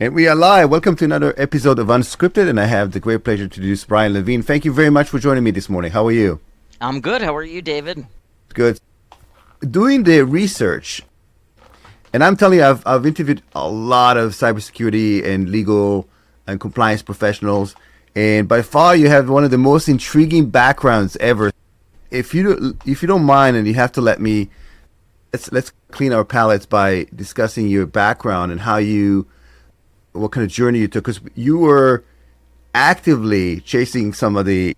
And we are live. Welcome to another episode of Unscripted, and I have the great pleasure to introduce Brian Levine. Thank you very much for joining me this morning. How are you? I'm good. How are you, David? Good. Doing the research, and I'm telling you, I've interviewed a lot of cybersecurity and legal and compliance professionals, and by far you have one of the most intriguing backgrounds ever. If you don't mind, and you have to let me, let's clean our palates by discussing your background and what kind of journey you took, because you were actively chasing some of the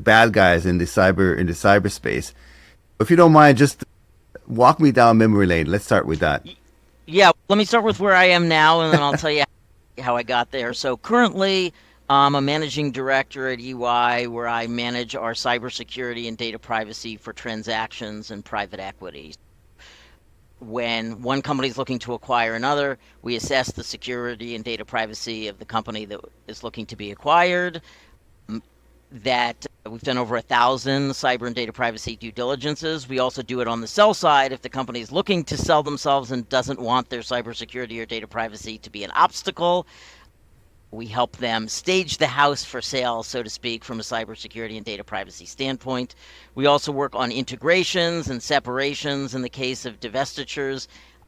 bad guys in the cyberspace. If you don't mind, just walk me down memory lane. Let's start with that. Yeah, let me start with where I am now, and then I'll tell you how I got there. So currently, I'm a managing director at EY, where I manage our cybersecurity and data privacy for transactions and private equity. When one company is looking to acquire another, we assess the security and data privacy of the company that is looking to be acquired. That we've done over 1,000 cyber and data privacy due diligences. We also do it on the sell side if the company is looking to sell themselves and doesn't want their cybersecurity or data privacy to be an obstacle. We help them stage the house for sale, so to speak, from a cybersecurity and data privacy standpoint. We also work on integrations and separations in the case of divestitures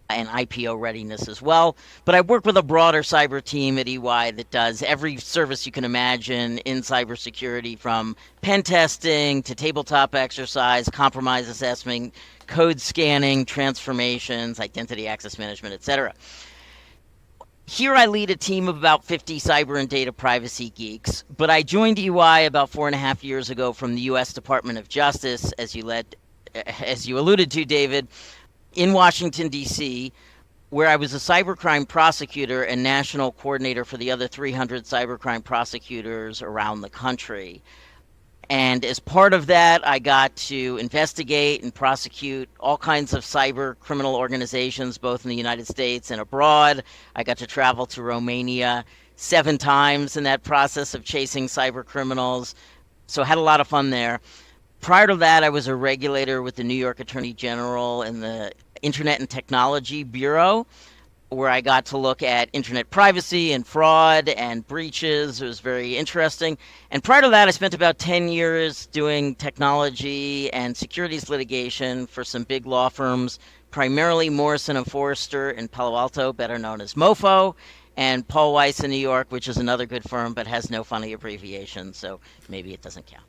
and IPO readiness as well. But I work with a broader cyber team at EY that does every service you can imagine in cybersecurity, from pen testing to tabletop exercise, compromise assessment, code scanning, transformations, identity access management, etc. Here I lead a team of about 50 cyber and data privacy geeks, but I joined EY about 4.5 years ago from the U.S. Department of Justice, as you alluded to, David, in Washington, D.C., where I was a cybercrime prosecutor and national coordinator for the other 300 cybercrime prosecutors around the country. And as part of that, I got to investigate and prosecute all kinds of cyber criminal organizations, both in the United States and abroad. I got to travel to Romania 7 times in that process of chasing cyber criminals. So I had a lot of fun there. Prior to that, I was a regulator with the New York Attorney General in the Internet and Technology Bureau, where I got to look at internet privacy and fraud and breaches. It was very interesting. And prior to that, I spent about 10 years doing technology and securities litigation for some big law firms, primarily Morrison & Foerster in Palo Alto, better known as MoFo, and Paul Weiss in New York, which is another good firm, but has no funny abbreviation, so maybe it doesn't count.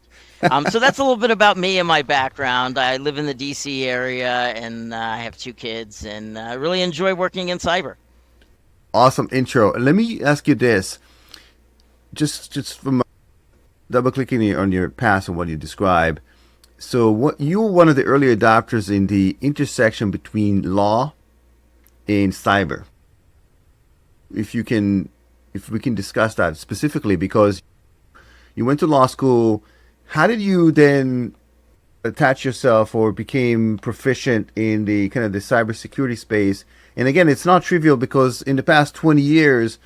So that's a little bit about me and my background. I live in the D.C. area, and I have 2 kids, and I really enjoy working in cyber. Awesome intro. Let me ask you this, just from double clicking on your past and what you describe. So you were one of the early adopters in the intersection between law and cyber. If we can discuss that specifically, because you went to law school. How did you then attach yourself or became proficient in the kind of the cybersecurity space? And again, it's not trivial, because in the past 20 years,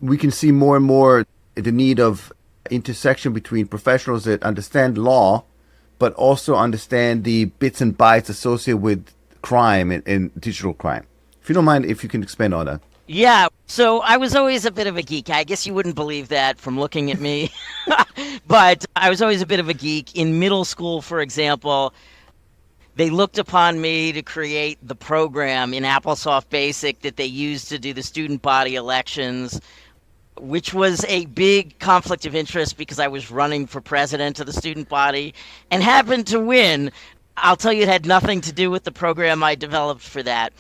we can see more and more the need of intersection between professionals that understand law, but also understand the bits and bytes associated with crime and digital crime. If you don't mind, if you can expand on that. Yeah, so I was always a bit of a geek. I guess you wouldn't believe that from looking at me, but I was always a bit of a geek. In middle school, for example, they looked upon me to create the program in AppleSoft Basic that they used to do the student body elections, which was a big conflict of interest because I was running for president of the student body and happened to win. I'll tell you, it had nothing to do with the program I developed for that.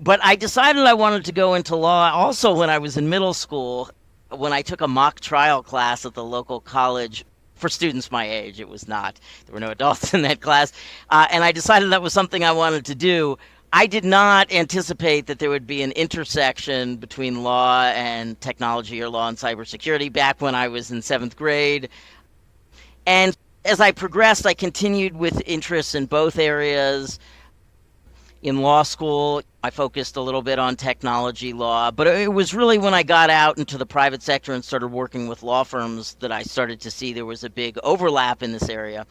But I decided I wanted to go into law also when I was in middle school, when I took a mock trial class at the local college for students my age. It was not. There were no adults in that class. And I decided that was something I wanted to do. I did not anticipate that there would be an intersection between law and technology, or law and cybersecurity, back when I was in 7th grade. And as I progressed, I continued with interests in both areas. In law school, I focused a little bit on technology law, but it was really when I got out into the private sector and started working with law firms that I started to see there was a big overlap in this area.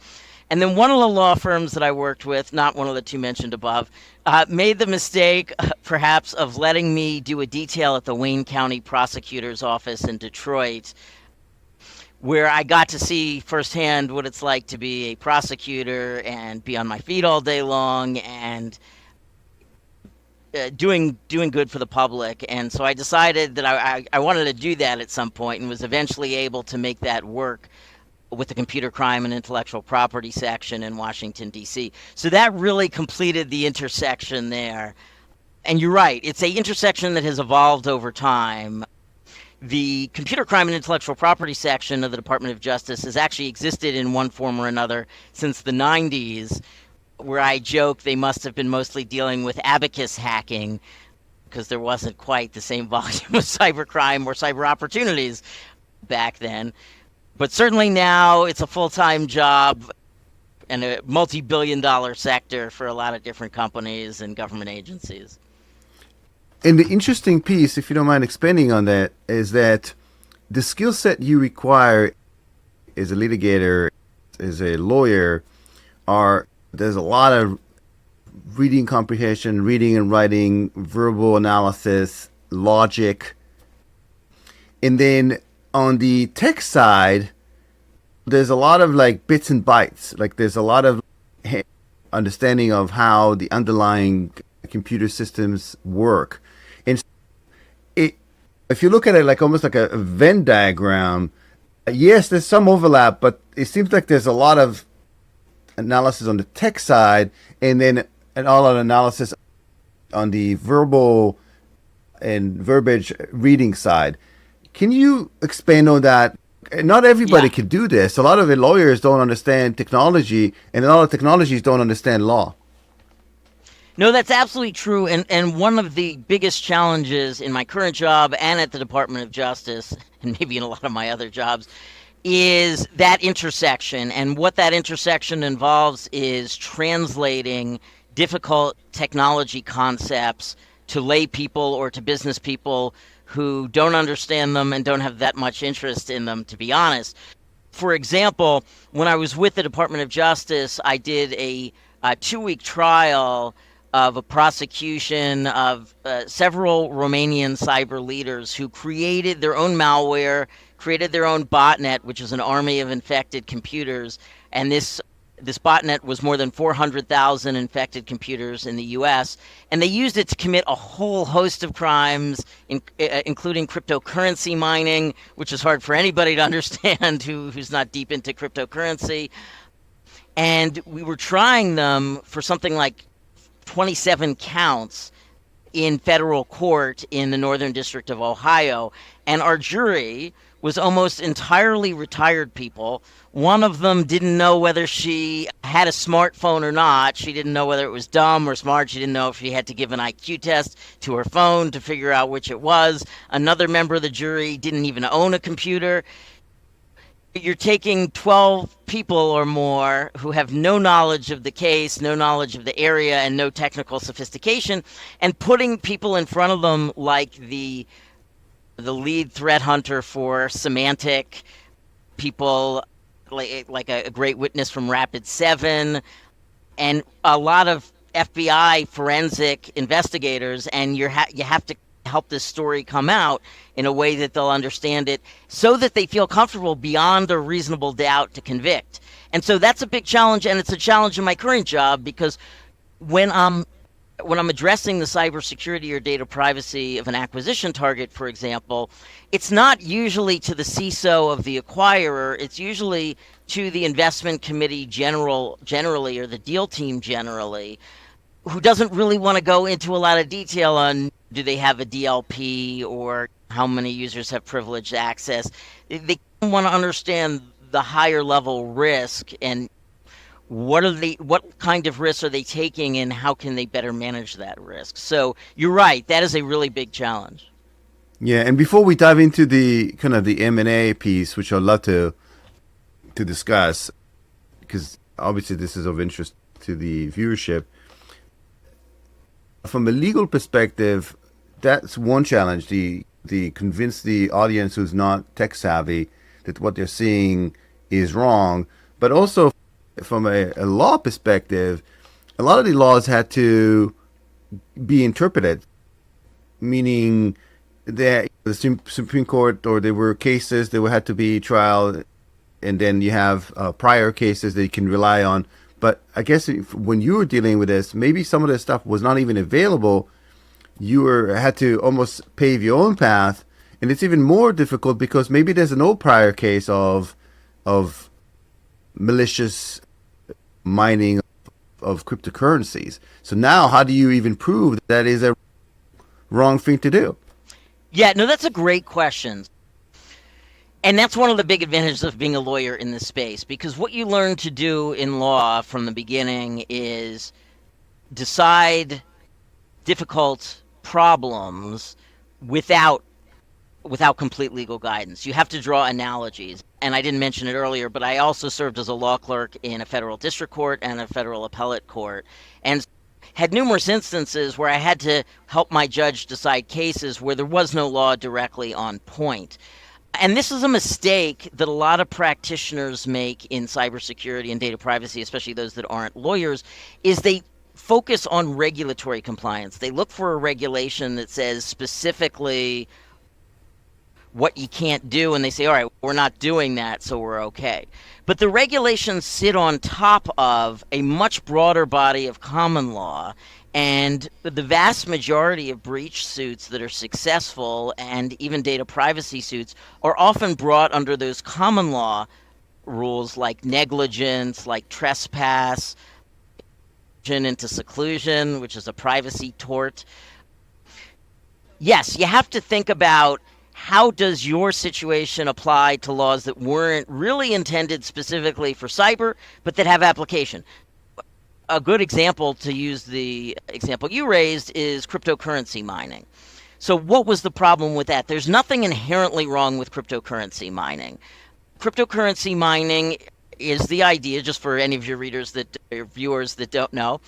And then one of the law firms that I worked with, not one of the two mentioned above, made the mistake, perhaps, of letting me do a detail at the Wayne County Prosecutor's Office in Detroit, where I got to see firsthand what it's like to be a prosecutor and be on my feet all day long and doing good for the public. And so I decided that I wanted to do that at some point, and was eventually able to make that work with the computer crime and intellectual property section in Washington, D.C. So that really completed the intersection there. And you're right, it's a intersection that has evolved over time. The computer crime and intellectual property section of the Department of Justice has actually existed in one form or another since the 90s, where I joke they must have been mostly dealing with abacus hacking, because there wasn't quite the same volume of cybercrime or cyber opportunities back then. But certainly now it's a full-time job and a multi-billion-dollar sector for a lot of different companies and government agencies. And the interesting piece, if you don't mind expanding on that, is that the skill set you require as a litigator, as a lawyer, there's a lot of reading comprehension, reading and writing, verbal analysis, logic. And then on the tech side, there's a lot of like bits and bytes. Like there's a lot of understanding of how the underlying computer systems work. And if you look at it like almost like a Venn diagram, yes, there's some overlap, but it seems like there's a lot of analysis on the tech side, and then an all-out analysis on the verbal and verbiage reading side. Can you expand on that? Not everybody can do this. A lot of the lawyers don't understand technology, and a lot of technologies don't understand law. No, that's absolutely true. And one of the biggest challenges in my current job and at the Department of Justice, and maybe in a lot of my other jobs, is that intersection. And what that intersection involves is translating difficult technology concepts to lay people or to business people who don't understand them and don't have that much interest in them, to be honest. For example, when I was with the Department of Justice, I did a 2-week trial of a prosecution of several Romanian cyber leaders who created their own malware, created their own botnet, which is an army of infected computers. And this botnet was more than 400,000 infected computers in the U.S., and they used it to commit a whole host of crimes, including cryptocurrency mining, which is hard for anybody to understand who's not deep into cryptocurrency. And we were trying them for something like 27 counts in federal court in the Northern District of Ohio. And our jury was almost entirely retired people. One of them didn't know whether she had a smartphone or not. She didn't know whether it was dumb or smart. She didn't know if she had to give an IQ test to her phone to figure out which it was. Another member of the jury didn't even own a computer. You're taking 12 people or more who have no knowledge of the case, no knowledge of the area, and no technical sophistication, and putting people in front of them like the lead threat hunter for semantic, people like a great witness from Rapid 7, and a lot of FBI forensic investigators, and you have to help this story come out in a way that they'll understand it so that they feel comfortable beyond a reasonable doubt to convict. And so that's a big challenge, and it's a challenge in my current job, because when I'm addressing the cybersecurity or data privacy of an acquisition target, for example, it's not usually to the CISO of the acquirer. It's usually to the investment committee generally, or the deal team generally, who doesn't really want to go into a lot of detail on do they have a DLP or how many users have privileged access. They want to understand the higher level risk and what kind of risks are they taking and how can they better manage that risk. So you're right, that is a really big challenge. Yeah, and before we dive into the kind of the M&A piece, which I'd love to discuss, because obviously this is of interest to the viewership, from a legal perspective, that's one challenge. The convince the audience who's not tech savvy that what they're seeing is wrong. But also from a law perspective, a lot of the laws had to be interpreted, meaning that the Supreme Court, or there were cases that had to be trial, and then you have prior cases that you can rely on. But I guess when you were dealing with this, maybe some of this stuff was not even available. You had to almost pave your own path, and it's even more difficult because maybe there's an old prior case of malicious mining of cryptocurrencies. So now, how do you even prove that is a wrong thing to do? Yeah, no, that's a great question. And that's one of the big advantages of being a lawyer in this space, because what you learn to do in law from the beginning is decide difficult problems without complete legal guidance. You have to draw analogies. And I didn't mention it earlier, but I also served as a law clerk in a federal district court and a federal appellate court, and had numerous instances where I had to help my judge decide cases where there was no law directly on point. And this is a mistake that a lot of practitioners make in cybersecurity and data privacy, especially those that aren't lawyers, is they focus on regulatory compliance. They look for a regulation that says specifically what you can't do, and they say, all right, we're not doing that, so we're okay. But the regulations sit on top of a much broader body of common law, and the vast majority of breach suits that are successful, and even data privacy suits, are often brought under those common law rules like negligence, like trespass, into seclusion, which is a privacy tort. Yes, you have to think about how does your situation apply to laws that weren't really intended specifically for cyber, but that have application. A good example, to use the example you raised, is cryptocurrency mining. So what was the problem with that? There's nothing inherently wrong with cryptocurrency mining. Cryptocurrency mining is the idea, just for any of your readers or viewers that don't know,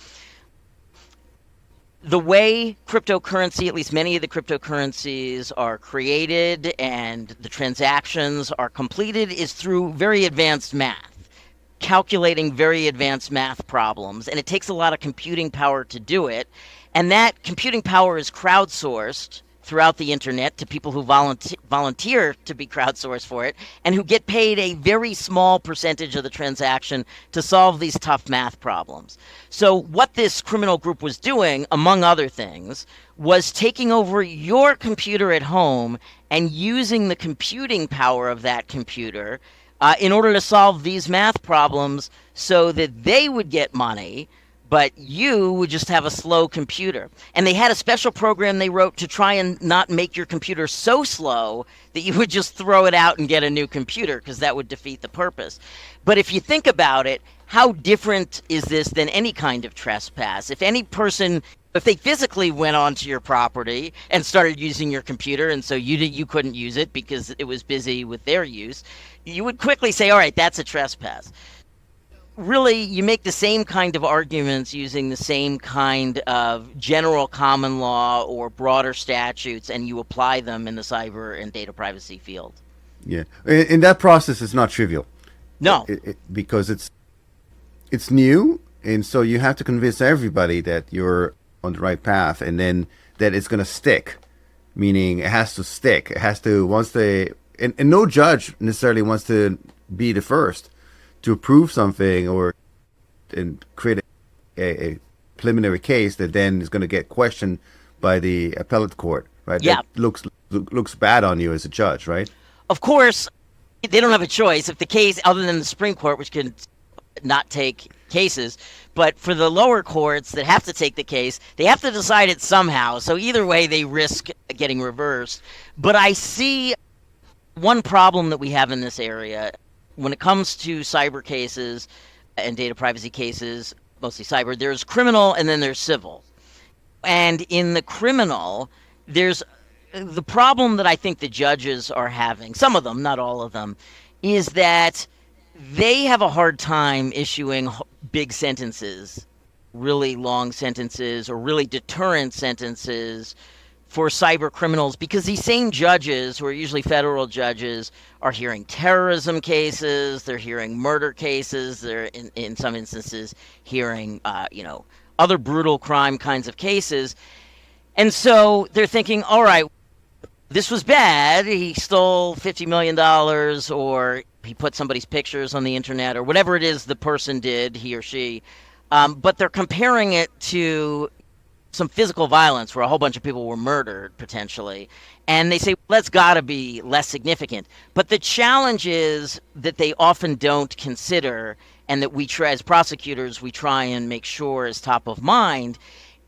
the way cryptocurrency, at least many of the cryptocurrencies, are created and the transactions are completed is through very advanced math, calculating very advanced math problems. And it takes a lot of computing power to do it. And that computing power is crowdsourced throughout the internet to people who volunteer to be crowdsourced for it, and who get paid a very small percentage of the transaction to solve these tough math problems. So what this criminal group was doing, among other things, was taking over your computer at home and using the computing power of that computer in order to solve these math problems so that they would get money, but you would just have a slow computer. And they had a special program they wrote to try and not make your computer so slow that you would just throw it out and get a new computer, because that would defeat the purpose. But if you think about it, how different is this than any kind of trespass? If they physically went onto your property and started using your computer, and so you couldn't use it because it was busy with their use, you would quickly say, all right, that's a trespass. Really, you make the same kind of arguments using the same kind of general common law or broader statutes, and you apply them in the cyber and data privacy field. Yeah, and that process is not trivial. No, because it's new, and so you have to convince everybody that you're on the right path, and then that it's going to stick. Meaning, it has to stick. It has to and no judge necessarily wants to be the first to approve something and create a preliminary case that then is going to get questioned by the appellate court, right? Yeah. That looks bad on you as a judge, right? Of course, they don't have a choice. If the case, other than the Supreme Court, which can not take cases, but for the lower courts that have to take the case, they have to decide it somehow. So either way, they risk getting reversed. But I see one problem that we have in this area. When it comes to cyber cases and data privacy cases, mostly cyber, there's criminal and then there's civil. And in the criminal, there's the problem that I think the judges are having, some of them, not all of them, is that they have a hard time issuing big sentences really long sentences or really deterrent sentences for cyber criminals, because these same judges, who are usually federal judges, are hearing terrorism cases, they're hearing murder cases, they're in some instances hearing other brutal crime kinds of cases. And so they're thinking, all right, this was bad. He stole $50 million, or he put somebody's pictures on the internet, or whatever it is the person did, he or she. But they're comparing it to some physical violence where a whole bunch of people were murdered, potentially. And they say, well, that's got to be less significant. But the challenge is that they often don't consider, and that we try, as prosecutors, we try and make sure is top of mind,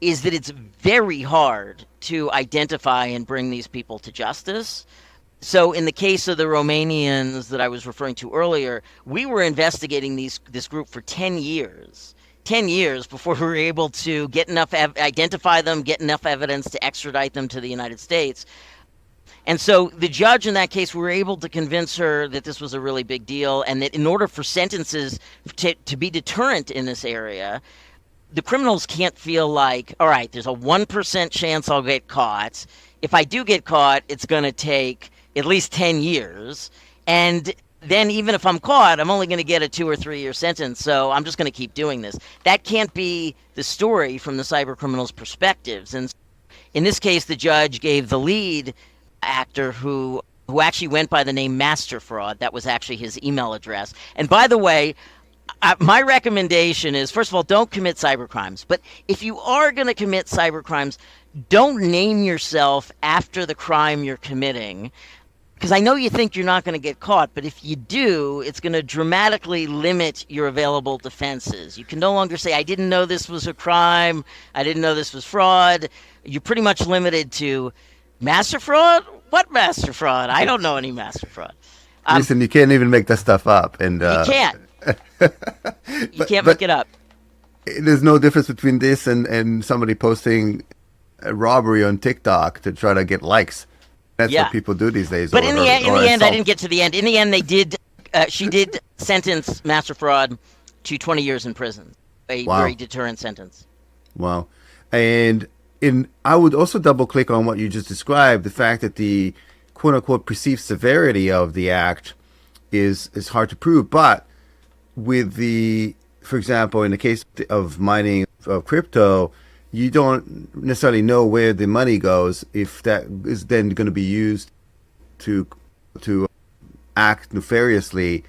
is that it's very hard to identify and bring these people to justice. So in the case of the Romanians that I was referring to earlier, we were investigating this group for 10 years. 10 years before we were able to get enough, identify them, get enough evidence to extradite them to the United States. And so the judge in that case, we were able to convince her that this was a really big deal, and that in order for sentences to be deterrent in this area, the criminals can't feel like, all right, there's a 1% chance I'll get caught. If I do get caught, it's going to take at least 10 years. And then even if I'm caught, I'm only going to get a 2 or 3 year sentence. So I'm just going to keep doing this. That can't be the story from the cyber criminals' perspectives. And in this case, the judge gave the lead actor who actually went by the name Master Fraud. That was actually his email address. And by the way, my recommendation is, first of all, don't commit cybercrimes. But if you are going to commit cybercrimes, don't name yourself after the crime you're committing. Because I know you think you're not going to get caught, but if you do, it's going to dramatically limit your available defenses. You can no longer say, I didn't know this was a crime, I didn't know this was fraud. You're pretty much limited to master fraud? What master fraud? I don't know any master fraud. Listen, you can't even make that stuff up. And you can't. You can't make it up. There's no difference between this and somebody posting a robbery on TikTok to try to get likes. That's what people do these days. But in the end, I didn't get to the end. In the end, they did. She did sentence Master Fraud to 20 years in prison, a very deterrent sentence. Wow. And I would also double click on what you just described, the fact that the quote unquote perceived severity of the act is hard to prove. But with for example, in the case of mining of crypto, you don't necessarily know where the money goes, if that is then going to be used to act nefariously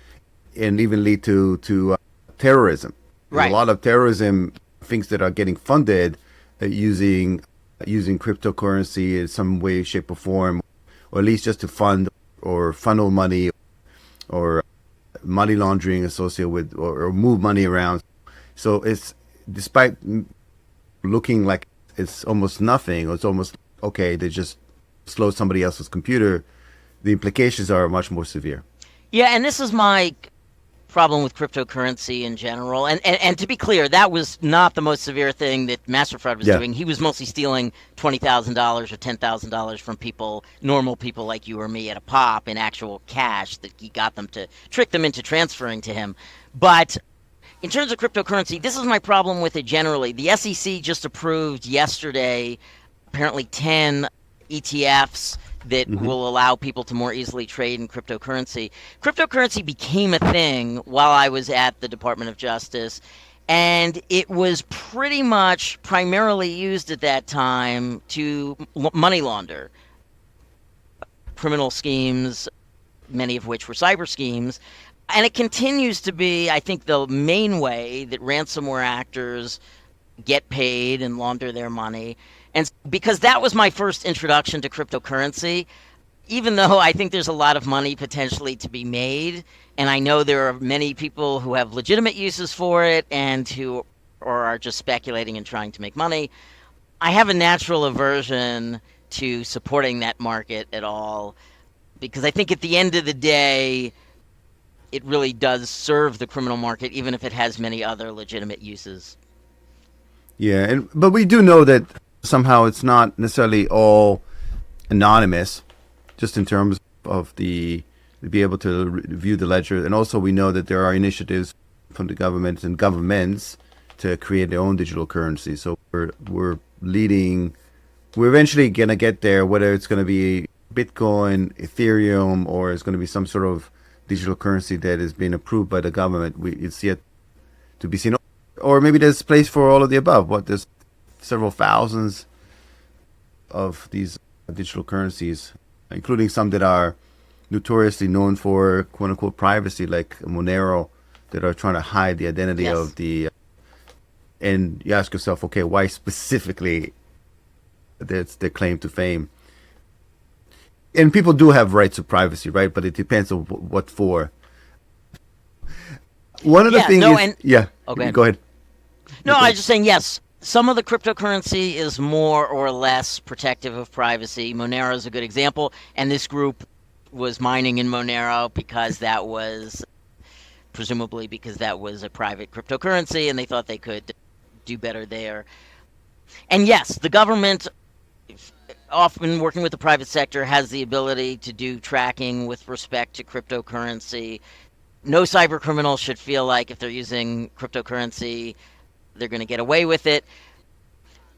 and even lead to terrorism. Right. There's a lot of terrorism things that are getting funded using cryptocurrency in some way, shape, or form, or at least just to fund or funnel money or money laundering associated with or move money around. So it's, despite looking like it's almost nothing, or it's almost okay, they just slow somebody else's computer, the implications are much more severe. Yeah, and this is my problem with cryptocurrency in general. And to be clear, that was not the most severe thing that Master Fraud was doing. He was mostly stealing $20,000 or $10,000 from people, normal people like you or me, at a pop in actual cash that he got them to trick them into transferring to him. But in terms of cryptocurrency, this is my problem with it generally. The SEC just approved yesterday apparently 10 ETFs that will allow people to more easily trade in cryptocurrency. Cryptocurrency became a thing while I was at the Department of Justice, and it was pretty much primarily used at that time to money launder criminal schemes, many of which were cyber schemes. And it continues to be, I think, the main way that ransomware actors get paid and launder their money. And because that was my first introduction to cryptocurrency, even though I think there's a lot of money potentially to be made, and I know there are many people who have legitimate uses for it and who are just speculating and trying to make money, I have a natural aversion to supporting that market at all, because I think at the end of the day, it really does serve the criminal market, even if it has many other legitimate uses. Yeah, but we do know that somehow it's not necessarily all anonymous, just in terms of to be able to view the ledger. And also we know that there are initiatives from the government and governments to create their own digital currency. So we're leading. We're eventually gonna get there, whether it's gonna be Bitcoin, Ethereum, or it's gonna be some sort of digital currency that is being approved by the government. It's yet to be seen, or maybe there's place for all of the above. But there's several thousands of these digital currencies, including some that are notoriously known for quote unquote privacy, like Monero, that are trying to hide the identity Yes. of the. And you ask yourself, okay, why specifically that's their claim to fame? And people do have rights of privacy, right? But it depends on what for. One of the things Oh, go ahead. go ahead. No, I was just saying, yes, some of the cryptocurrency is more or less protective of privacy. Monero is a good example, and this group was mining in Monero because that was, presumably because that was a private cryptocurrency, and they thought they could do better there. And yes, the government, often working with the private sector, has the ability to do tracking with respect to cryptocurrency. No cybercriminal should feel like if they're using cryptocurrency, they're going to get away with it.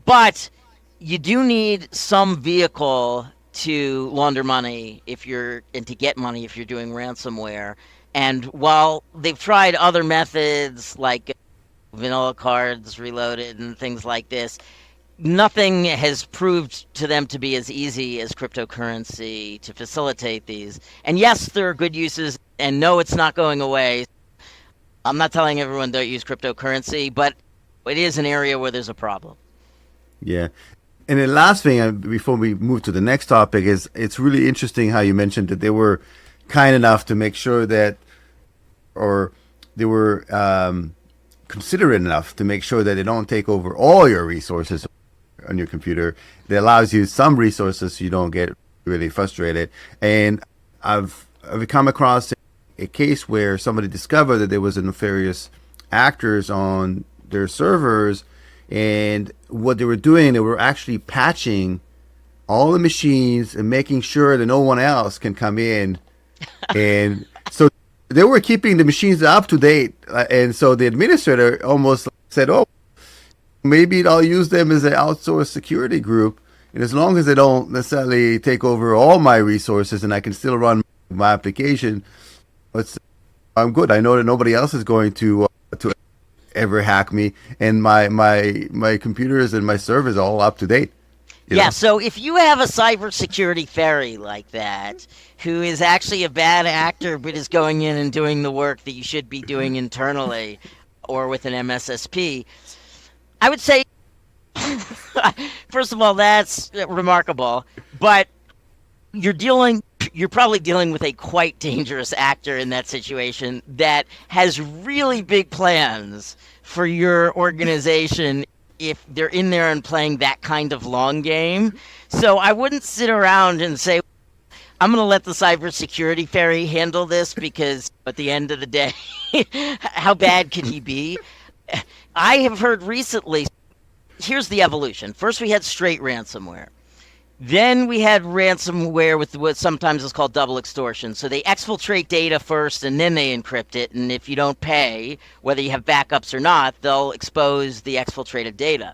But you do need some vehicle to launder money and to get money if you're doing ransomware. And while they've tried other methods like vanilla cards reloaded and things like this, nothing has proved to them to be as easy as cryptocurrency to facilitate these. And yes, there are good uses, and no, it's not going away. I'm not telling everyone don't use cryptocurrency, but it is an area where there's a problem. Yeah. And the last thing, before we move to the next topic, is it's really interesting how you mentioned that they were kind enough to make sure that, or they were considerate enough to make sure that they don't take over all your resources on your computer. That allows you some resources so you don't get really frustrated. And I've come across a case where somebody discovered that there was a nefarious actors on their servers, and what they were doing, they were actually patching all the machines and making sure that no one else can come in. And so they were keeping the machines up to date. And so the administrator almost said, oh, maybe I'll use them as an outsourced security group. And as long as they don't necessarily take over all my resources and I can still run my application, I'm good. I know that nobody else is going to ever hack me, and my computers and my servers are all up to date. Yeah, so if you have a cybersecurity fairy like that, who is actually a bad actor but is going in and doing the work that you should be doing internally or with an MSSP, I would say, first of all, that's remarkable, but you're probably dealing with a quite dangerous actor in that situation that has really big plans for your organization if they're in there and playing that kind of long game. So I wouldn't sit around and say, I'm going to let the cybersecurity fairy handle this, because at the end of the day, how bad can he be? I have heard recently, here's the evolution. First we had straight ransomware. Then we had ransomware with what sometimes is called double extortion. So they exfiltrate data first and then they encrypt it. And if you don't pay, whether you have backups or not, they'll expose the exfiltrated data.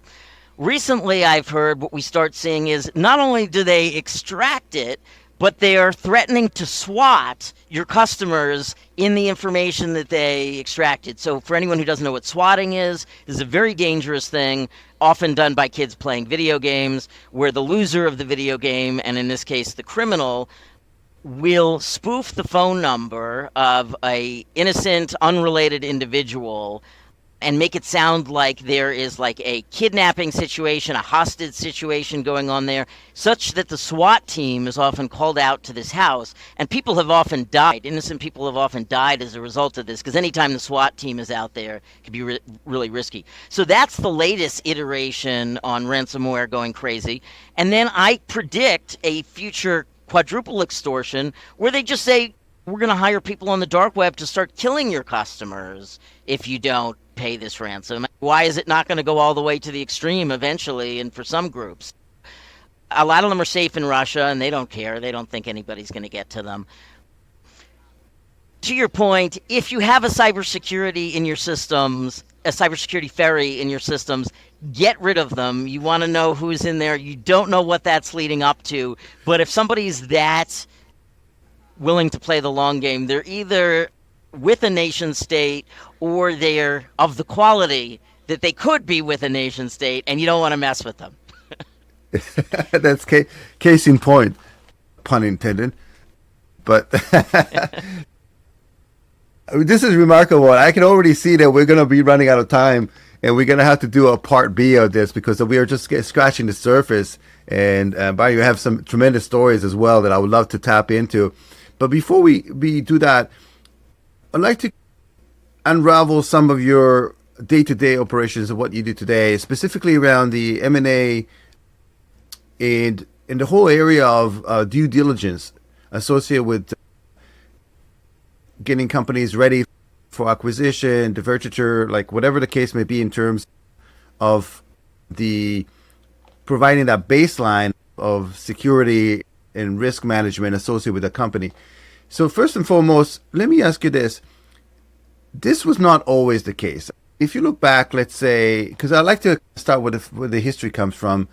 Recently, I've heard what we start seeing is not only do they extract it, but they are threatening to SWAT your customers in the information that they extracted. So for anyone who doesn't know what swatting is a very dangerous thing, often done by kids playing video games, where the loser of the video game, and in this case the criminal, will spoof the phone number of a innocent, unrelated individual and make it sound like there is like a kidnapping situation, a hostage situation going on there, such that the SWAT team is often called out to this house. And people have often died. Innocent people have often died as a result of this, because anytime the SWAT team is out there, it can be really risky. So that's the latest iteration on ransomware going crazy. And then I predict a future quadruple extortion where they just say, we're going to hire people on the dark web to start killing your customers if you don't pay this ransom. Why is it not going to go all the way to the extreme eventually? And for some groups, a lot of them are safe in Russia and they don't care. They don't think anybody's going to get to them. To your point, if you have a cybersecurity in your systems, a cybersecurity ferry in your systems, get rid of them. You want to know who's in there. You don't know what that's leading up to. But if somebody's that willing to play the long game, they're either with a nation state or they're of the quality that they could be with a nation state, and you don't want to mess with them. That's case in point, pun intended. But this is remarkable. I can already see that we're going to be running out of time, and we're going to have to do a part B of this because we are just scratching the surface. And Brian, you have some tremendous stories as well that I would love to tap into. But before we do that, I'd like to unravel some of your day-to-day operations of what you do today, specifically around the M&A and in the whole area of due diligence associated with getting companies ready for acquisition, divestiture, like whatever the case may be in terms of the providing that baseline of security and risk management associated with a company. So first and foremost, let me ask you this. This was not always the case. If you look back, let's say, because I like to start with where the history comes from.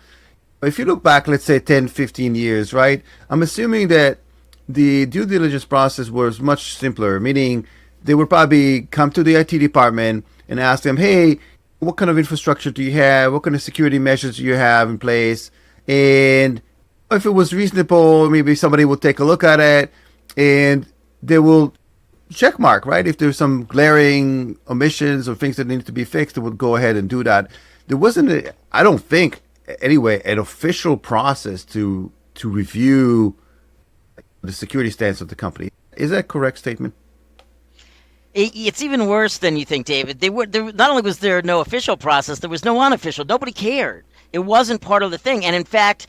If you look back, let's say 10, 15 years, right? I'm assuming that the due diligence process was much simpler, meaning they would probably come to the IT department and ask them, hey, what kind of infrastructure do you have? What kind of security measures do you have in place? And if it was reasonable, maybe somebody will take a look at it and they will check mark, right? If there's some glaring omissions or things that need to be fixed, they would go ahead and do that. There wasn't, I don't think, anyway, an official process to review the security stance of the company. Is that a correct statement? It's even worse than you think, David. Not only was there no official process, there was no unofficial. Nobody cared. It wasn't part of the thing. And in fact,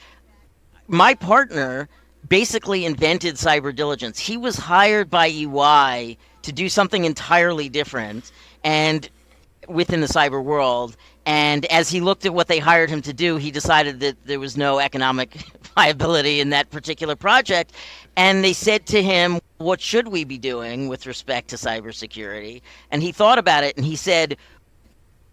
my partner basically invented cyber diligence. He was hired by EY to do something entirely different and within the cyber world. And as he looked at what they hired him to do, he decided that there was no economic viability in that particular project. And they said to him, what should we be doing with respect to cybersecurity? And he thought about it and he said,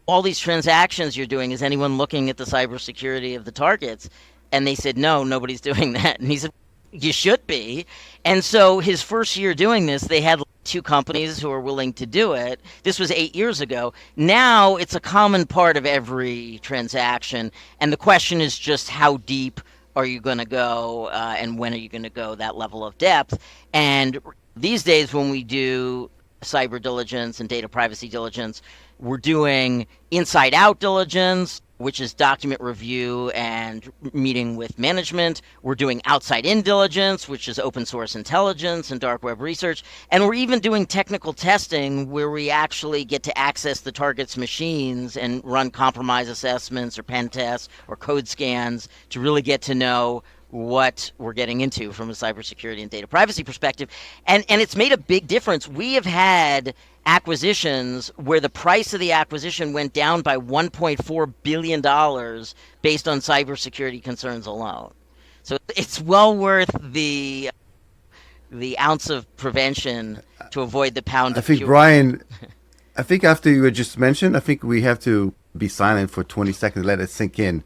all these transactions you're doing, is anyone looking at the cybersecurity of the targets? And they said, no, nobody's doing that. And he said, you should be. And so his first year doing this, they had 2 companies who were willing to do it. This was 8 years ago. Now it's a common part of every transaction. And the question is just how deep are you going to go and when are you going to go that level of depth? And these days when we do cyber diligence and data privacy diligence, we're doing inside out diligence, which is document review and meeting with management. We're doing outside in diligence, which is open source intelligence and dark web research. And we're even doing technical testing where we actually get to access the target's machines and run compromise assessments or pen tests or code scans to really get to know what we're getting into from a cybersecurity and data privacy perspective. And it's made a big difference. We have had acquisitions where the price of the acquisition went down by $1.4 billion based on cybersecurity concerns alone. So it's well worth the ounce of prevention to avoid the pound of I think, cure. Brian, I think after you had just mentioned, I think we have to be silent for 20 seconds, let it sink in,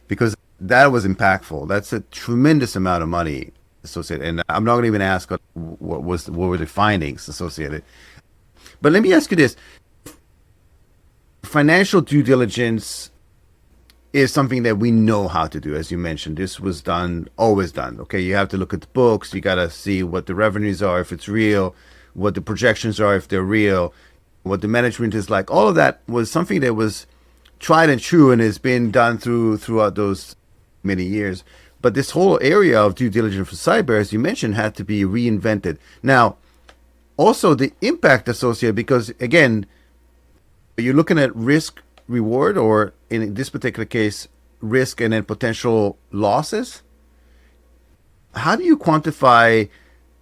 because that was impactful. That's a tremendous amount of money associated. And I'm not going to even ask what were the findings associated. But let me ask you this. Financial due diligence is something that we know how to do, as you mentioned. This was done, always done. Okay, you have to look at the books. You got to see what the revenues are, if it's real, what the projections are, if they're real, what the management is like. All of that was something that was tried and true and has been done throughout those many years. But this whole area of due diligence for cyber, as you mentioned, had to be reinvented. Now, also the impact associated, because again, you're looking at risk reward, or in this particular case, risk and then potential losses. How do you quantify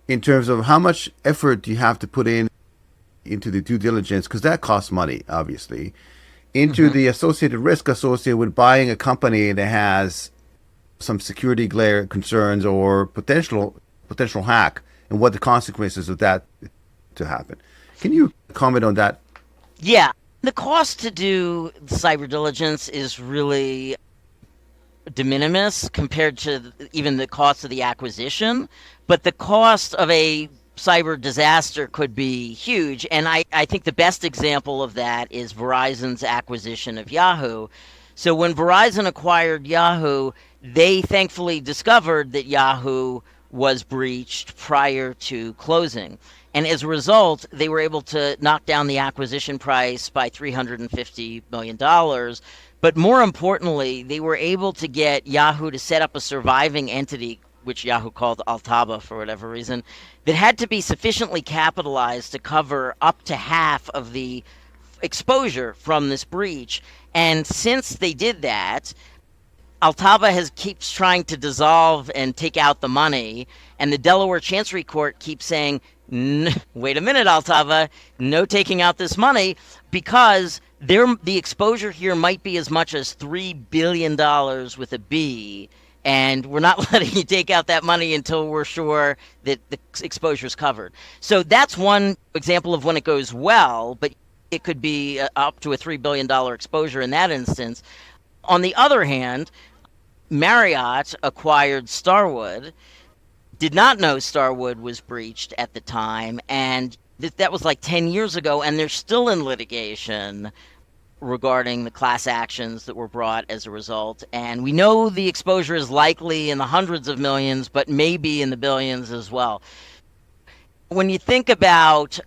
in terms of how much effort do you have to put into the due diligence? Because that costs money, obviously, into the associated risk associated with buying a company that has some security glare concerns or potential hack, and what the consequences of that to happen. Can you comment on that? Yeah. The cost to do cyber diligence is really de minimis compared to even the cost of the acquisition, but the cost of a cyber disaster could be huge. And I think the best example of that is Verizon's acquisition of Yahoo. So when Verizon acquired Yahoo, they thankfully discovered that Yahoo was breached prior to closing. And as a result, they were able to knock down the acquisition price by $350 million. But more importantly, they were able to get Yahoo to set up a surviving entity, which Yahoo called Altaba for whatever reason, that had to be sufficiently capitalized to cover up to half of the exposure from this breach. And since they did that, Altaba keeps trying to dissolve and take out the money, and the Delaware Chancery Court keeps saying, wait a minute, Altaba, no taking out this money, because the exposure here might be as much as $3 billion with a B, and we're not letting you take out that money until we're sure that the exposure is covered. So that's one example of when it goes well, but it could be up to a $3 billion exposure in that instance. On the other hand, Marriott acquired Starwood, did not know Starwood was breached at the time, and that was like 10 years ago, and they're still in litigation regarding the class actions that were brought as a result. And we know the exposure is likely in the hundreds of millions, but maybe in the billions as well. When you think about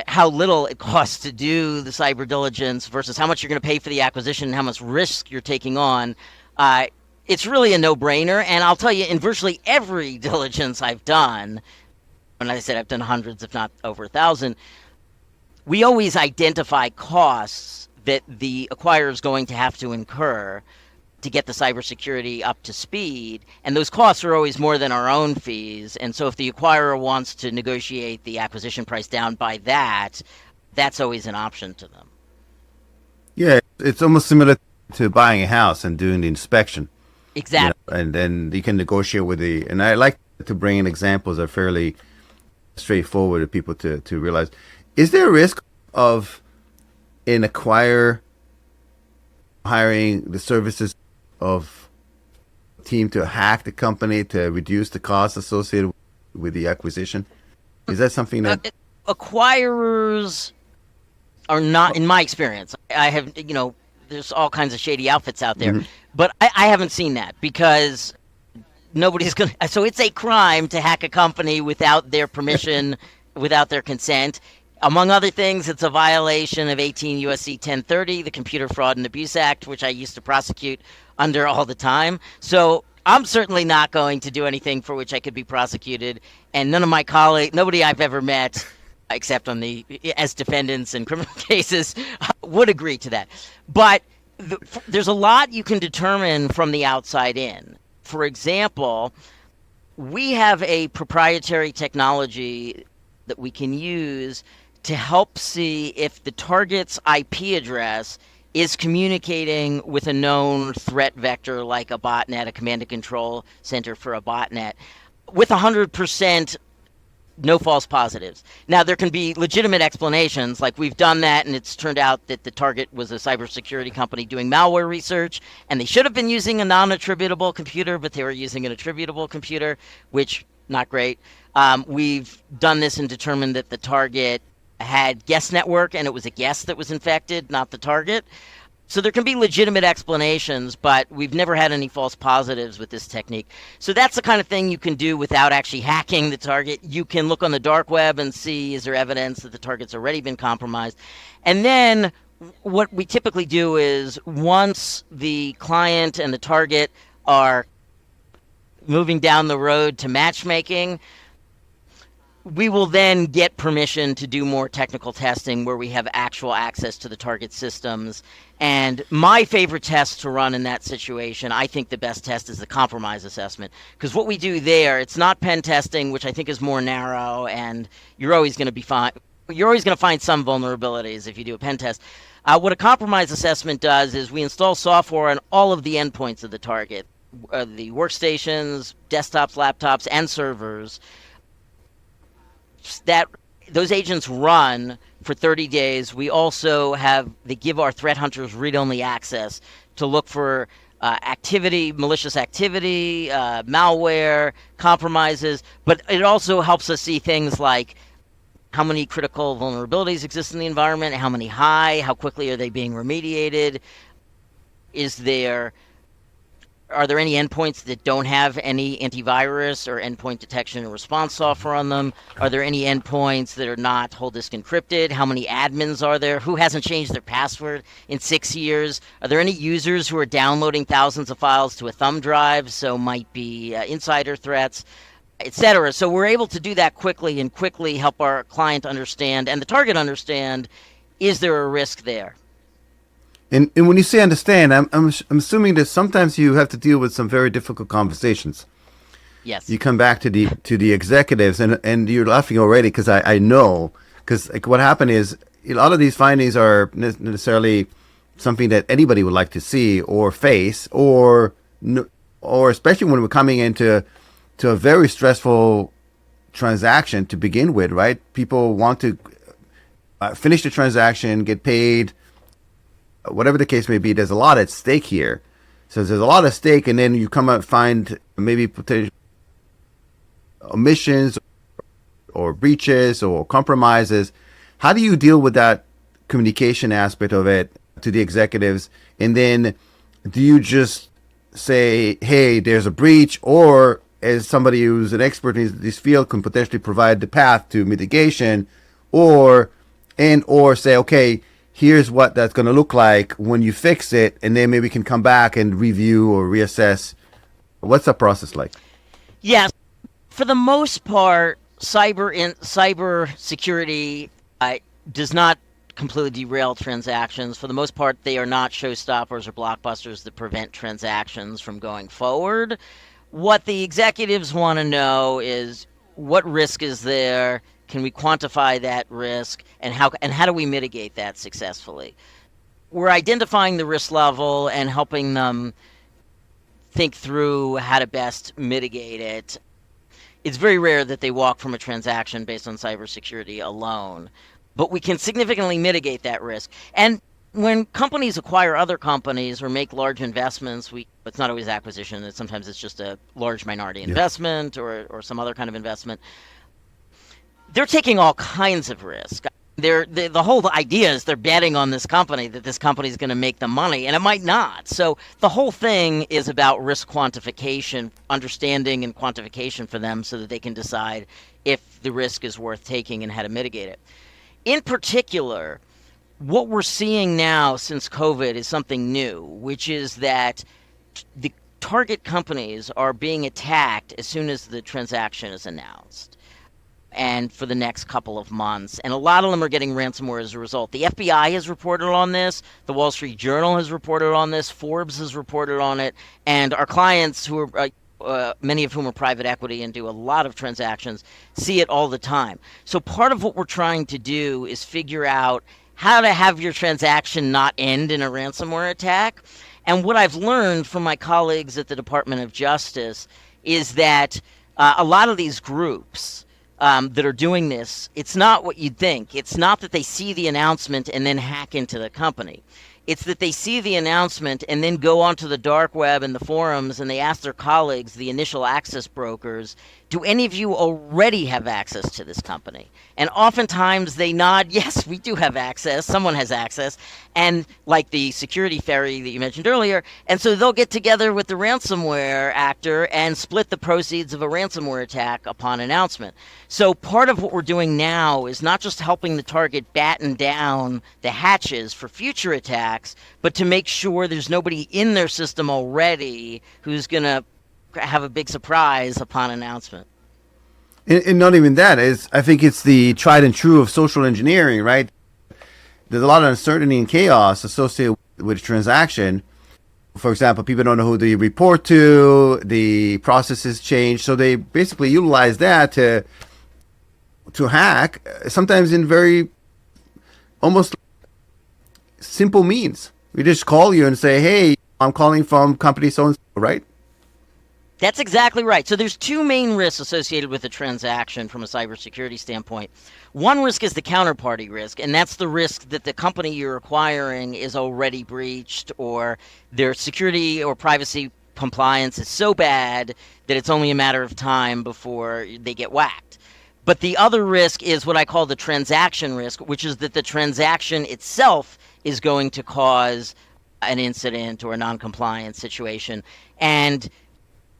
how little it costs to do the cyber diligence versus how much you're going to pay for the acquisition and how much risk you're taking on, it's really a no-brainer. And I'll tell you, in virtually every diligence I've done, and I said I've done hundreds, if not over 1,000, we always identify costs that the acquirer is going to have to incur to get the cybersecurity up to speed, and those costs are always more than our own fees. And so if the acquirer wants to negotiate the acquisition price down by that, that's always an option to them. Yeah, it's almost similar to buying a house and doing the inspection. Exactly. You know, and then you can negotiate with and I like to bring in examples that are fairly straightforward for people to realize. Is there a risk of an acquirer hiring the services of a team to hack the company to reduce the costs associated with the acquisition? Is that something that acquirers are not, in my experience? I have, there's all kinds of shady outfits out there, but I haven't seen that, because nobody's going to. So it's a crime to hack a company without their permission, without their consent. Among other things, it's a violation of 18 U.S.C. 1030, the Computer Fraud and Abuse Act, which I used to prosecute under all the time. So I'm certainly not going to do anything for which I could be prosecuted, and none of my colleagues, nobody I've ever met, except as defendants in criminal cases, would agree to that. But there's a lot you can determine from the outside in. For example, we have a proprietary technology that we can use to help see if the target's IP address is communicating with a known threat vector like a botnet, a command and control center for a botnet, with 100% no false positives. Now, there can be legitimate explanations, like we've done that, and it's turned out that the target was a cybersecurity company doing malware research, and they should have been using a non-attributable computer, but they were using an attributable computer, which, not great. We've done this and determined that the target had guest network, and it was a guest that was infected, not the target. So there can be legitimate explanations, but we've never had any false positives with this technique. So that's the kind of thing you can do without actually hacking the target. You can look on the dark web and see, is there evidence that the target's already been compromised? And then what we typically do is, once the client and the target are moving down the road to matchmaking, we will then get permission to do more technical testing where we have actual access to the target systems. And my favorite test to run in that situation, I think the best test, is the compromise assessment. Because what we do there, it's not pen testing, which I think is more narrow, and you're always going to be fine. You're always going to find some vulnerabilities if you do a pen test. What a compromise assessment does is we install software on all of the endpoints of the target, the workstations, desktops, laptops, and servers, that those agents run for 30 days. We also they give our threat hunters read-only access to look for activity, malicious activity, malware, compromises, but it also helps us see things like how many critical vulnerabilities exist in the environment, how many high, how quickly are they being remediated, are there any endpoints that don't have any antivirus or endpoint detection and response software on them? Are there any endpoints that are not whole disk encrypted? How many admins are there? Who hasn't changed their password in 6 years? Are there any users who are downloading thousands of files to a thumb drive, so might be insider threats, etc.? So we're able to do that quickly and quickly help our client understand and the target understand, is there a risk there? And when you say understand, I'm assuming that sometimes you have to deal with some very difficult conversations. Yes. You come back to the executives, and you're laughing already because I know, because like what happened is a lot of these findings are necessarily something that anybody would like to see or face, or especially when we're coming into a very stressful transaction to begin with, right? People want to finish the transaction, get paid. Whatever the case may be, there's a lot at stake here. So there's a lot at stake, and then you come out and find maybe potential omissions or breaches or compromises. How do you deal with that communication aspect of it to the executives? And then do you just say, hey, there's a breach, or as somebody who's an expert in this field can potentially provide the path to mitigation, or say, okay, here's what that's going to look like when you fix it, and then maybe we can come back and review or reassess. What's that process like? Yes, for the most part, cybersecurity does not completely derail transactions. For the most part, they are not showstoppers or blockbusters that prevent transactions from going forward. What the executives want to know is, what risk is there? Can we quantify that risk, and how do we mitigate that successfully? We're identifying the risk level and helping them think through how to best mitigate it. It's very rare that they walk from a transaction based on cybersecurity alone, but we can significantly mitigate that risk. And when companies acquire other companies or make large investments, it's not always acquisition. Sometimes it's just a large minority investment or some other kind of investment. They're taking all kinds of risk. The whole idea is they're betting on this company, that this company is going to make them money, and it might not. So the whole thing is about risk quantification, understanding and quantification for them so that they can decide if the risk is worth taking and how to mitigate it. In particular, what we're seeing now since COVID is something new, which is that the target companies are being attacked as soon as the transaction is announced, and for the next couple of months. And a lot of them are getting ransomware as a result. The FBI has reported on this. The Wall Street Journal has reported on this. Forbes has reported on it. And our clients, who are many of whom are private equity and do a lot of transactions, see it all the time. So part of what we're trying to do is figure out how to have your transaction not end in a ransomware attack. And what I've learned from my colleagues at the Department of Justice is that a lot of these groups that are doing this, it's not what you'd think. It's not that they see the announcement and then hack into the company. It's that they see the announcement and then go onto the dark web and the forums and they ask their colleagues, the initial access brokers, do any of you already have access to this company? And oftentimes they nod, yes, we do have access. Someone has access. And like the security ferry that you mentioned earlier. And so they'll get together with the ransomware actor and split the proceeds of a ransomware attack upon announcement. So part of what we're doing now is not just helping the target batten down the hatches for future attacks, but to make sure there's nobody in their system already who's going to have a big surprise upon announcement. And not even that, I think it's the tried and true of social engineering, right? There's a lot of uncertainty and chaos associated with a transaction. For example, people don't know who they report to, the processes change, so they basically utilize that to hack, sometimes in very almost simple means. We just call you and say, hey, I'm calling from company so-and-so, right? That's exactly right. So there's two main risks associated with a transaction from a cybersecurity standpoint. One risk is the counterparty risk, and that's the risk that the company you're acquiring is already breached, or their security or privacy compliance is so bad that it's only a matter of time before they get whacked. But the other risk is what I call the transaction risk, which is that the transaction itself is going to cause an incident or a non-compliance situation. And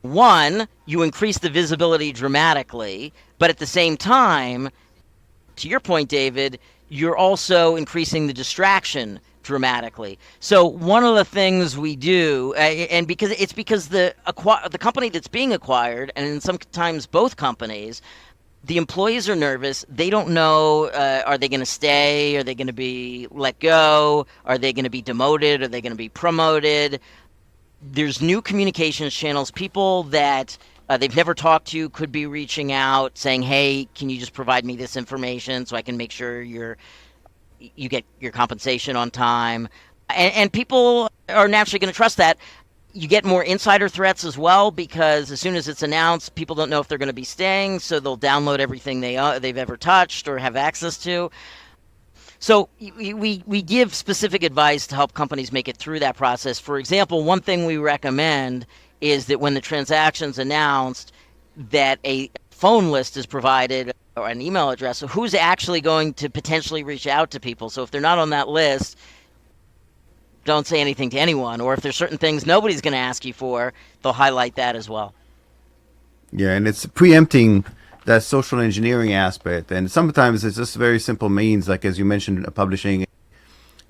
one, you increase the visibility dramatically, but at the same time, to your point, David, you're also increasing the distraction dramatically. So one of the things we do, and because the company that's being acquired, and sometimes both companies, the employees are nervous. They don't know, are they going to stay? Are they going to be let go? Are they going to be demoted? Are they going to be promoted? There's new communications channels. People that they've never talked to could be reaching out saying, hey, can you just provide me this information so I can make sure you get your compensation on time? And people are naturally going to trust that. You get more insider threats as well, because as soon as it's announced, people don't know if they're going to be staying, so they'll download everything they've ever touched or have access to. So we give specific advice to help companies make it through that process. For example, one thing we recommend is that when the transaction's announced, that a phone list is provided or an email address. So who's actually going to potentially reach out to people? So if they're not on that list, don't say anything to anyone. Or if there's certain things nobody's going to ask you for, they'll highlight that as well. Yeah, and it's preempting that social engineering aspect. And sometimes it's just very simple means, like as you mentioned, publishing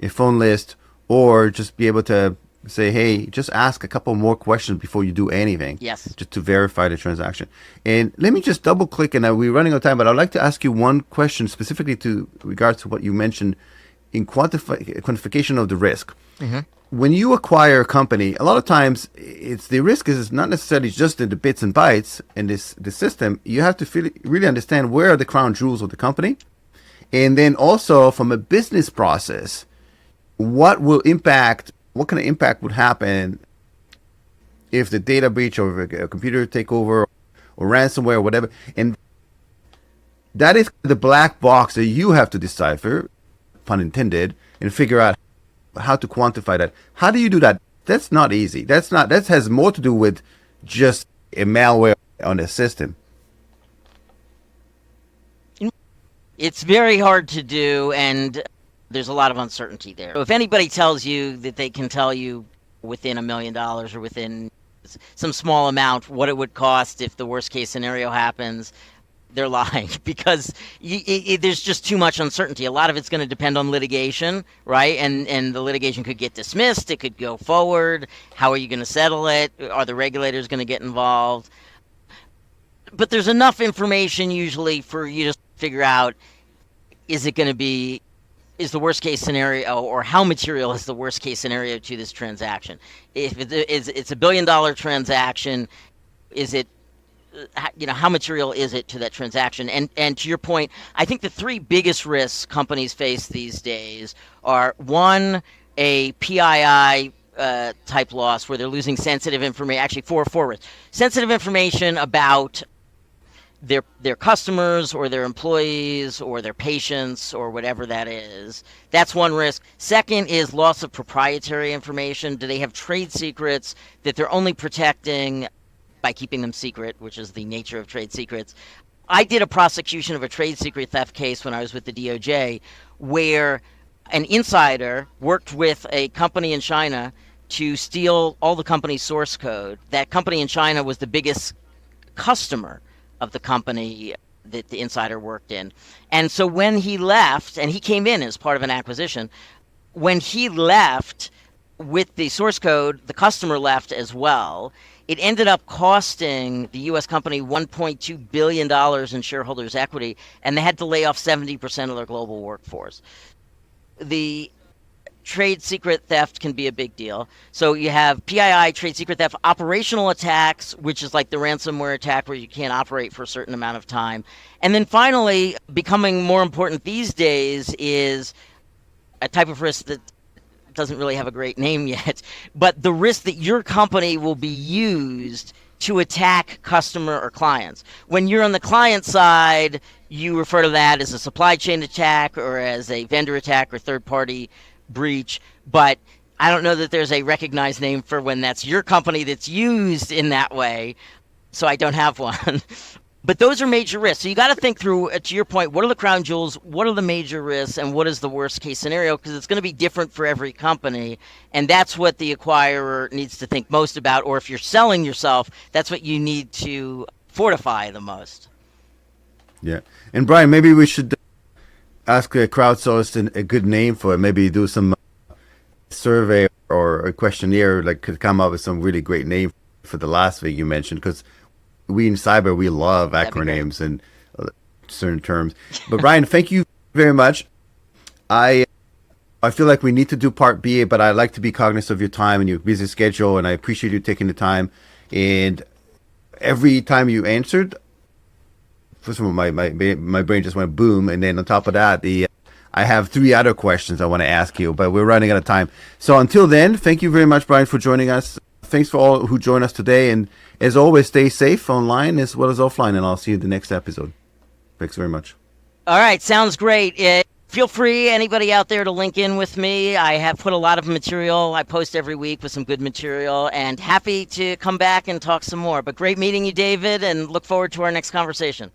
a phone list, or just be able to say, hey, just ask a couple more questions before you do anything. Yes. Just to verify the transaction. And let me just double click, and we're running out of time, but I'd like to ask you one question specifically to regards to what you mentioned in quantification of the risk. Mm-hmm. When you acquire a company, a lot of times it's the risk is not necessarily just in the bits and bytes in the system. You have to really understand where are the crown jewels of the company. And then also from a business process, what kind of impact would happen if the data breach or a computer takeover or ransomware or whatever. And that is the black box that you have to decipher, pun intended, and figure out how to quantify that. How do you do that? That's not easy. That has more to do with just a malware on the system. It's very hard to do, and there's a lot of uncertainty there. So if anybody tells you that they can tell you within $1 million or within some small amount what it would cost if the worst case scenario happens, they're lying, because there's just too much uncertainty. A lot of it's going to depend on litigation, right? And the litigation could get dismissed. It could go forward. How are you going to settle it? Are the regulators going to get involved? But there's enough information usually for you to figure out, is the worst case scenario, or how material is the worst case scenario to this transaction? If it's $1 billion transaction, is it, how material is it to that transaction? And to your point, I think the three biggest risks companies face these days are, one, a PII type loss where they're losing sensitive information. Actually, four risks: sensitive information about their customers or their employees or their patients or whatever that is. That's one risk. Second is loss of proprietary information. Do they have trade secrets that they're only protecting by keeping them secret, which is the nature of trade secrets? I did a prosecution of a trade secret theft case when I was with the DOJ, where an insider worked with a company in China to steal all the company's source code. That company in China was the biggest customer of the company that the insider worked in. And so when he left, and he came in as part of an acquisition, when he left with the source code, the customer left as well. It ended up costing the U.S. company $1.2 billion in shareholders' equity, and they had to lay off 70% of their global workforce. The trade secret theft can be a big deal. So you have PII, trade secret theft, operational attacks, which is like the ransomware attack where you can't operate for a certain amount of time. And then finally, becoming more important these days is a type of risk that doesn't really have a great name yet, but the risk that your company will be used to attack customer or clients. When you're on the client side, you refer to that as a supply chain attack or as a vendor attack or third-party breach. But I don't know that there's a recognized name for when that's your company that's used in that way. So I don't have one. But those are major risks. So you got to think through, to your point, what are the crown jewels, what are the major risks, and what is the worst case scenario? Because it's going to be different for every company. And that's what the acquirer needs to think most about. Or if you're selling yourself, that's what you need to fortify the most. Yeah. And Brian, maybe we should ask crowdsourcing a good name for it. Maybe do some survey or a questionnaire, like could come up with some really great name for the last thing you mentioned, because we in cyber, we love acronyms and certain terms. But Brian, thank you very much. I feel like we need to do part B, but I like to be cognizant of your time and your busy schedule, and I appreciate you taking the time. And every time you answered, first of all, my brain just went boom, and then on top of that, I have 3 other questions I want to ask you, but we're running out of time. So until then, thank you very much, Brian, for joining us. Thanks for all who joined us today, and as always, stay safe online as well as offline, and I'll see you in the next episode. Thanks very much. All right, sounds great. Feel free, anybody out there, to link in with me. I have put a lot of material. I post every week with some good material, and happy to come back and talk some more. But great meeting you, David, and look forward to our next conversation.